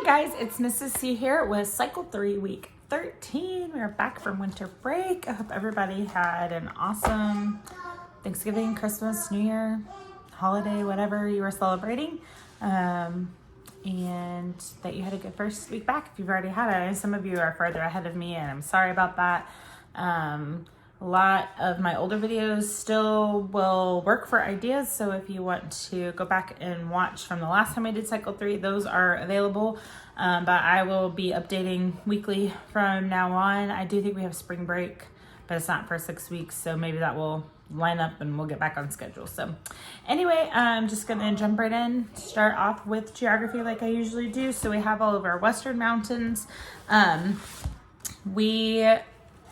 guys, it's Mrs. C here with Cycle 3 Week 13. We're back from winter break. I hope everybody had an awesome Thanksgiving, Christmas, New Year, holiday, whatever you were celebrating. And that you had a good first week back if you've already had it. I know some of you are further ahead of me and I'm sorry about that. A lot of my older videos still will work for ideas, so if you want to go back and watch from the last time I did Cycle 3, those are available, but I will be updating weekly from now on. I do think we have spring break, but it's not for 6 weeks, so maybe that will line up and we'll get back on schedule. So anyway, I'm just going to jump right in, start off with geography like I usually do. So we have all of our western mountains.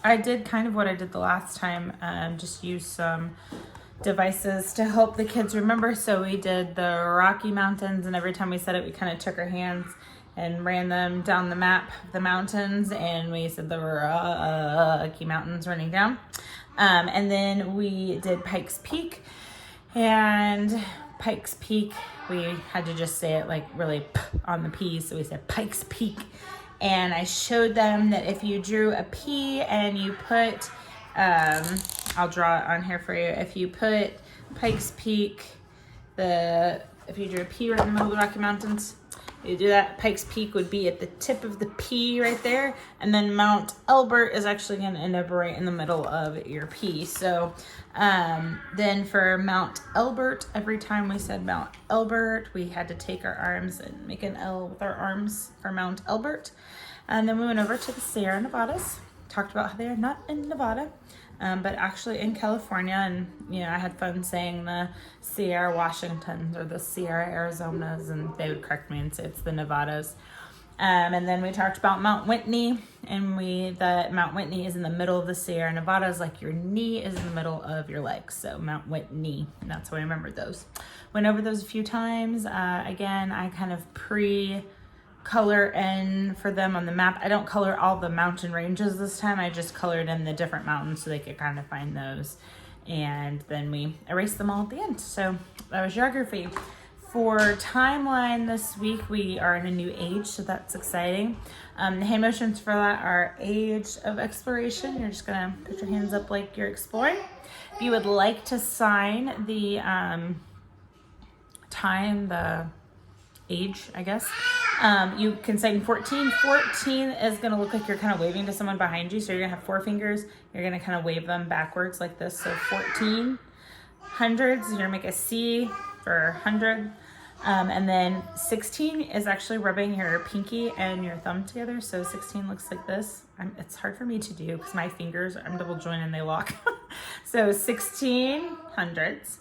I did kind of what I did the last time, just use some devices to help the kids remember. So we did the Rocky Mountains, and every time we said it, we kind of took our hands and ran them down the map of the mountains, and we said the Rocky Mountains running down. And then we did Pikes Peak, and Pikes Peak, we had to just say it like really on the P, so we said Pikes Peak. And I showed them that if you drew a P and you put, I'll draw it on here for you. If you put Pikes Peak, if you drew a P right in the middle of the Rocky Mountains, you do that, Pikes Peak would be at the tip of the P right there. And then Mount Elbert is actually going to end up right in the middle of your P. So then for Mount Elbert, every time we said Mount Elbert, we had to take our arms and make an L with our arms for Mount Elbert. And then we went over to the Sierra Nevadas, talked about how they are not in Nevada, but actually in California. And, you know, I had fun saying the Sierra Washingtons or the Sierra Arizonas, and they would correct me and say it's the Nevadas. And then we talked about Mount Whitney, and Mount Whitney is in the middle of the Sierra Nevadas, like your knee is in the middle of your leg. So Mount Whitney, and that's how I remembered those. Went over those a few times. Again, I kind of color in for them on the map. I don't color all the mountain ranges this time. I just colored in the different mountains so they could kind of find those. And then we erased them all at the end. So that was geography. For timeline this week, we are in a new age, so that's exciting. The hand motions for that are age of exploration. You're just gonna put your hands up like you're exploring. If you would like to sign the the age, I guess, you can sign 14. 14 is gonna look like you're kind of waving to someone behind you. So you're gonna have 4 fingers. You're gonna kind of wave them backwards like this. So 14. Hundreds, you're gonna make a C for 100. And then 16 is actually rubbing your pinky and your thumb together. So 16 looks like this. It's hard for me to do because my fingers, I'm double joined and they lock. So 16 hundreds.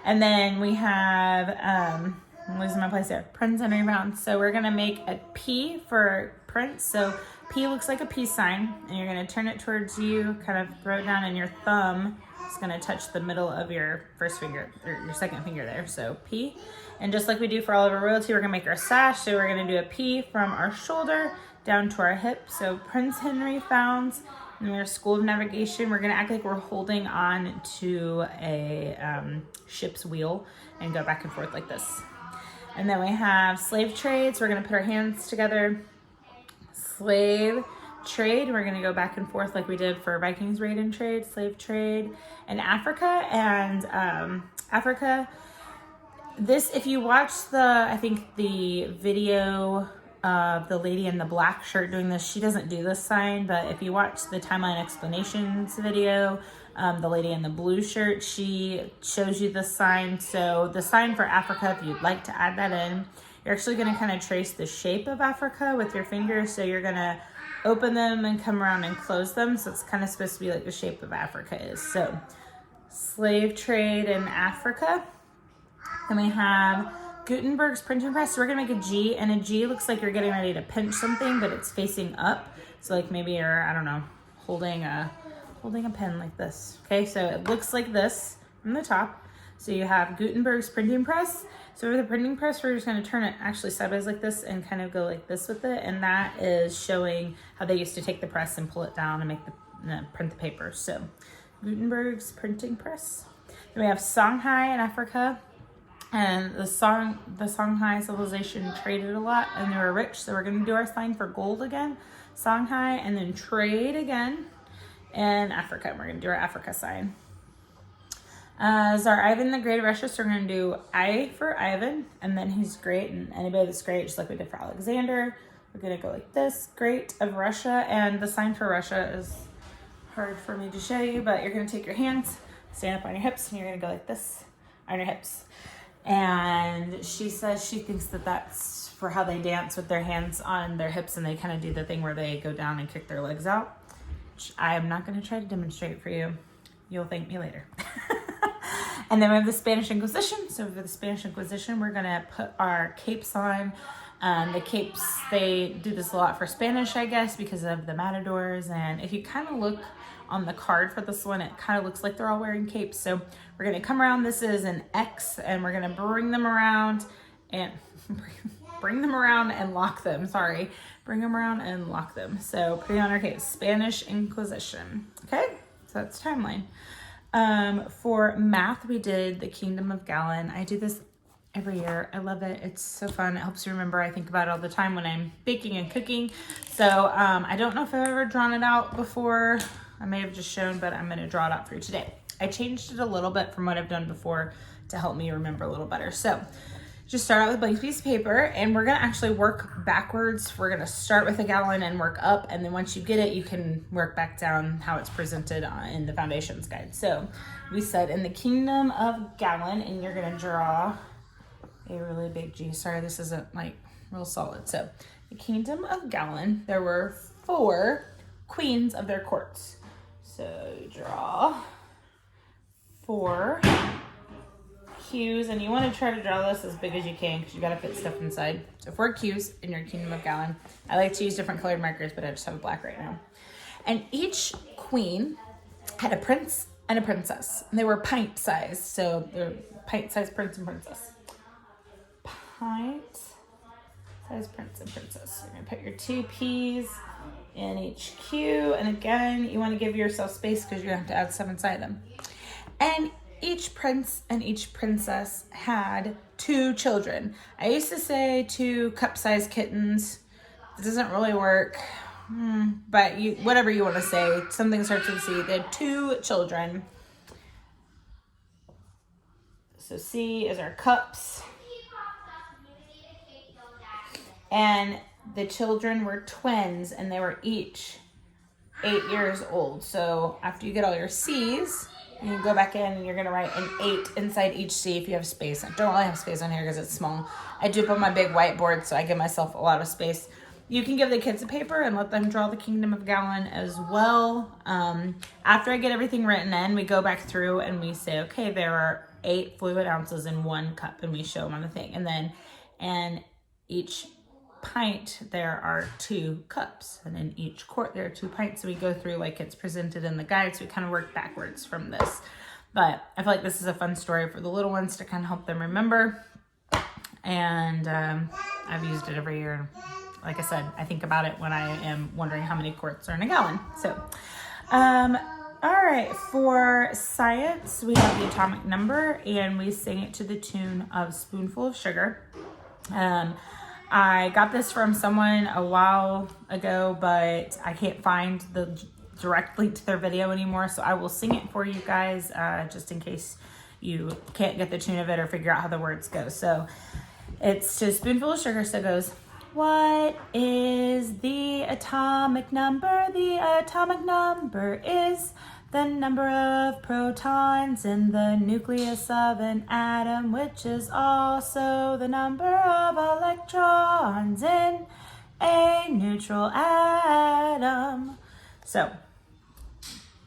And then we have, I'm losing my place there, Prince Henry Mountain. So we're gonna make a P for Prince. So P looks like a peace sign, and you're gonna turn it towards you, kind of throw it down, and your thumb is gonna touch the middle of your first finger, or your second finger there, so P. And just like we do for all of our royalty, we're gonna make our sash, so we're gonna do a P from our shoulder down to our hip. So Prince Henry Founds, and our School of Navigation, we're gonna act like we're holding on to a ship's wheel and go back and forth like this. And then we have slave trades. We're gonna put our hands together. Slave trade, we're gonna go back and forth like we did for Vikings raid and trade, slave trade. And Africa, this, if you watch I think the video of the lady in the black shirt doing this, she doesn't do this sign, but if you watch the timeline explanations video, the lady in the blue shirt, she shows you the sign. So the sign for Africa, if you'd like to add that in, you're actually gonna kind of trace the shape of Africa with your fingers. So you're gonna open them and come around and close them. So it's kind of supposed to be like the shape of Africa is. So slave trade in Africa. Then we have Gutenberg's printing press. So we're gonna make a G, and a G looks like you're getting ready to pinch something, but it's facing up. So like maybe you're, I don't know, holding a pen like this. Okay, so it looks like this from the top. So you have Gutenberg's printing press. So with the printing press, we're just gonna turn it actually sideways like this and kind of go like this with it. And that is showing how they used to take the press and pull it down and make print the paper. So Gutenberg's printing press. Then we have Songhai in Africa. And the Songhai civilization traded a lot and they were rich. So we're going to do our sign for gold again, Songhai, and then trade again in Africa. And we're going to do our Africa sign. Tsar Ivan the Great of Russia. So we're going to do I for Ivan, and then he's great, and anybody that's great, just like we did for Alexander. We're going to go like this, great of Russia. And the sign for Russia is hard for me to show you, but you're going to take your hands, stand up on your hips, and you're going to go like this on your hips. And she says she thinks that that's for how they dance with their hands on their hips, and they kind of do the thing where they go down and kick their legs out, which I am not going to try to demonstrate for you. You'll thank me later. And then we have the Spanish Inquisition. So for the Spanish Inquisition, we're going to put our capes on. The capes, they do this a lot for Spanish, I guess, because of the matadors. And if you kind of look on the card for this one, it kind of looks like they're all wearing capes. So we're going to come around. This is an X, and we're going to bring them around and lock them. Sorry. Bring them around and lock them. So putting on our capes, Spanish Inquisition. Okay, so that's timeline. For math, we did the Kingdom of Galen. I do this every year. I love it. It's so fun. It helps you remember. I think about it all the time when I'm baking and cooking. So I don't know if I've ever drawn it out before. I may have just shown, but I'm going to draw it out for you today. I changed it a little bit from what I've done before to help me remember a little better. So just start out with a blank piece of paper, and we're going to actually work backwards. We're going to start with a gallon and work up, and then once you get it, you can work back down how it's presented in the foundations guide. So we said in the Kingdom of Galen, and you're going to draw a really big G. Sorry, this isn't like real solid. So the Kingdom of Galen, there were 4 queens of their courts. So draw 4 Q's, and you want to try to draw this as big as you can because you got to fit stuff inside. So 4 Q's in your Kingdom of Galen. I like to use different colored markers, but I just have a black right now. And each queen had a prince and a princess, and they were pint sized. So they're pint sized prince and princess. Pint sized prince and princess. You're gonna put your 2 P's in each Q, and again, you want to give yourself space because you're gonna have to add stuff inside them. And each prince and each princess had 2 children. I used to say 2 cup-sized kittens. It doesn't really work, but whatever you want to say. Something starts with C. They had 2 children. So C is our cups. And the children were twins, and they were each 8 years old. So after you get all your C's, you can go back in and you're going to write an 8 inside each C if you have space. I don't really have space on here because it's small. I do put my big whiteboard, so I give myself a lot of space. You can give the kids a paper and let them draw the Kingdom of Galen as well. After I get everything written in, we go back through and we say, okay, there are 8 fluid ounces in 1 cup, and we show them on the thing. And then in each pint, there are 2 cups, and in each quart there are 2 pints. So we go through like it's presented in the guide, so we kind of work backwards from this. But I feel like this is a fun story for the little ones to kind of help them remember, and I've used it every year. Like I said, I think about it when I am wondering how many quarts are in a gallon. So all right, for science, we have the atomic number, and we sing it to the tune of Spoonful of Sugar. I got this from someone a while ago, but I can't find the direct link to their video anymore, so I will sing it for you guys just in case you can't get the tune of it or figure out how the words go. So it's to Spoonful of Sugar, so it goes, what is the atomic number? The atomic number is the number of protons in the nucleus of an atom, which is also the number of electrons in a neutral atom. So,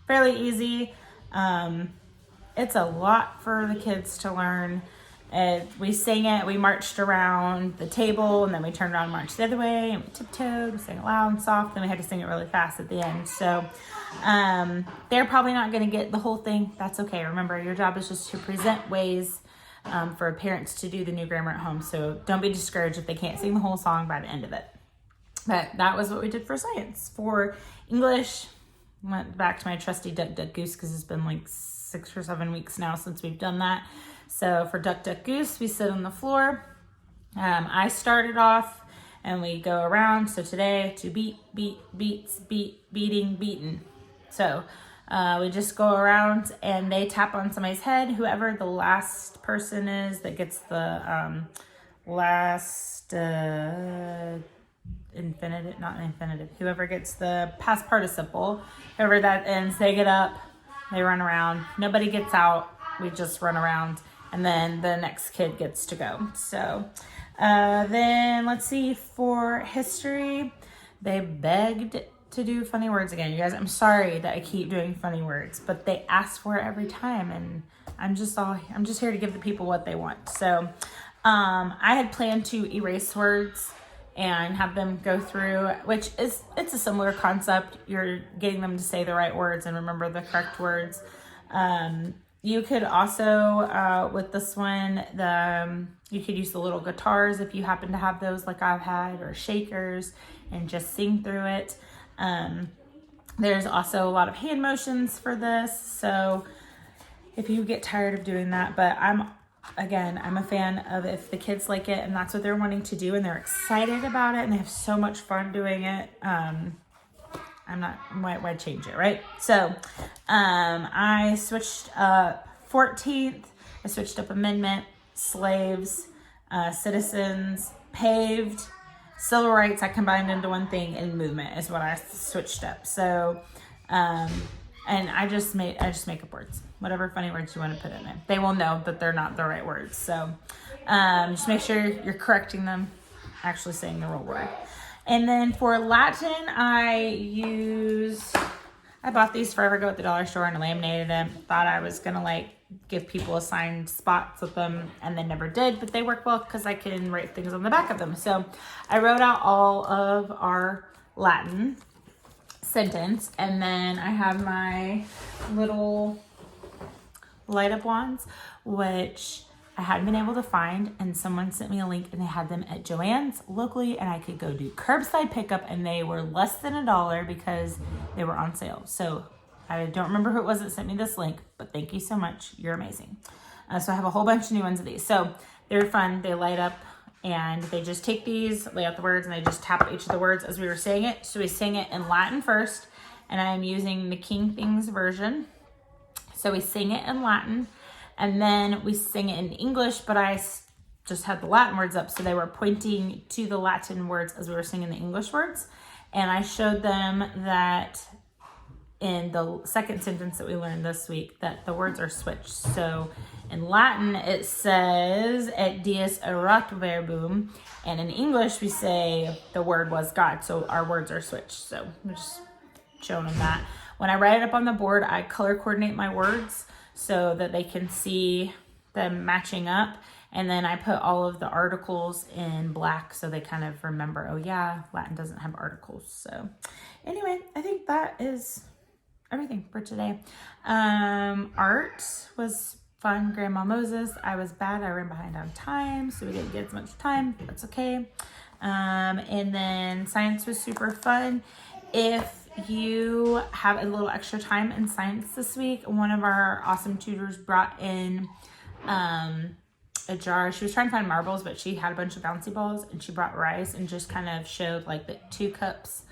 fairly easy. It's a lot for the kids to learn. We sang it, we marched around the table, and then we turned around and marched the other way, and we tiptoed, we sang it loud and soft, and we had to sing it really fast at the end. So they're probably not going to get the whole thing. That's okay. Remember, your job is just to present ways for parents to do the new grammar at home. So don't be discouraged if they can't sing the whole song by the end of it. But that was what we did for science. For English, went back to my trusty Duck Duck Goose because it's been like 6 or 7 weeks now since we've done that. So for Duck, Duck, Goose, we sit on the floor. I started off and we go around. So today, to beat, beats, beating, beaten. So we just go around and they tap on somebody's head. Whoever the last person is that gets the last infinitive, not infinitive, whoever gets the past participle, whoever that ends, they get up, they run around. Nobody gets out. We just run around and then the next kid gets to go. So then let's see, for history, they begged to do funny words again. You guys, I'm sorry that I keep doing funny words, but they ask for it every time and I'm just here to give the people what they want. So I had planned to erase words and have them go through, which is, it's a similar concept. You're getting them to say the right words and remember the correct words. You could also, with this one, you could use the little guitars if you happen to have those like I've had, or shakers, and just sing through it. There's also a lot of hand motions for this, so if you get tired of doing that, but I'm a fan of if the kids like it and that's what they're wanting to do and they're excited about it and they have so much fun doing it, why change it, right? So I switched up 14th, I switched up amendment, slaves, citizens, paved, civil rights, I combined into one thing, and movement is what I switched up. So, and I just make up words, whatever funny words you want to put in there. They will know that they're not the right words. So, just make sure you're correcting them, actually saying the real word. And then for Latin, I bought these forever ago at the dollar store and laminated them. Thought I was gonna give people assigned spots with them and then never did, but they work well because I can write things on the back of them. So I wrote out all of our Latin sentence, and then I have my little light up wands, which I hadn't been able to find, and someone sent me a link and they had them at Joann's locally, and I could go do curbside pickup and they were less than $1 because they were on sale. So I don't remember who it was that sent me this link, but thank you so much. You're amazing. So I have a whole bunch of new ones of these. So they're fun. They light up and they just take these, lay out the words, and they just tap each of the words as we were saying it. So we sing it in Latin first, and I'm using the King Things version. So we sing it in Latin and then we sing it in English, but I just had the Latin words up. So they were pointing to the Latin words as we were singing the English words. And I showed them that in the second sentence that we learned this week, that the words are switched. So in Latin, it says, et dies erat verbum. And in English, we say the word was God. So our words are switched. So I'm just showing them that. When I write it up on the board, I color coordinate my words so that they can see them matching up. And then I put all of the articles in black so they kind of remember, oh yeah, Latin doesn't have articles. So anyway, I think that is everything for today. Art was fun. Grandma Moses. I was bad. I ran behind on time, so we didn't get as much time. That's okay. And then science was super fun. If you have a little extra time in science this week, one of our awesome tutors brought in a jar. She was trying to find marbles, but she had a bunch of bouncy balls, and she brought rice and just kind of showed the 2 cups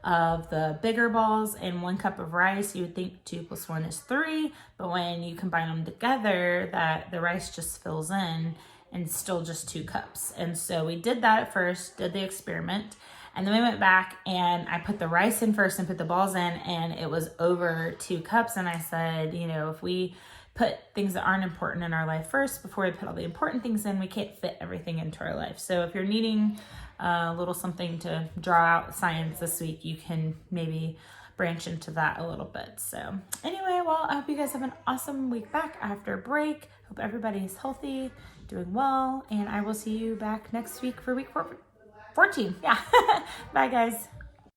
of the bigger balls and 1 cup of rice. You would think 2 + 1 is 3, but when you combine them together, that the rice just fills in and still just 2 cups. And so we did that at first, did the experiment, and then we went back and I put the rice in first and put the balls in, and it was over 2 cups. And I said, if we put things that aren't important in our life first before we put all the important things in, we can't fit everything into our life. So if you're needing a little something to draw out science this week, you can maybe branch into that a little bit. So anyway, well, I hope you guys have an awesome week back after break. Hope everybody is healthy, doing well, and I will see you back next week for week 14. Yeah. Bye, guys.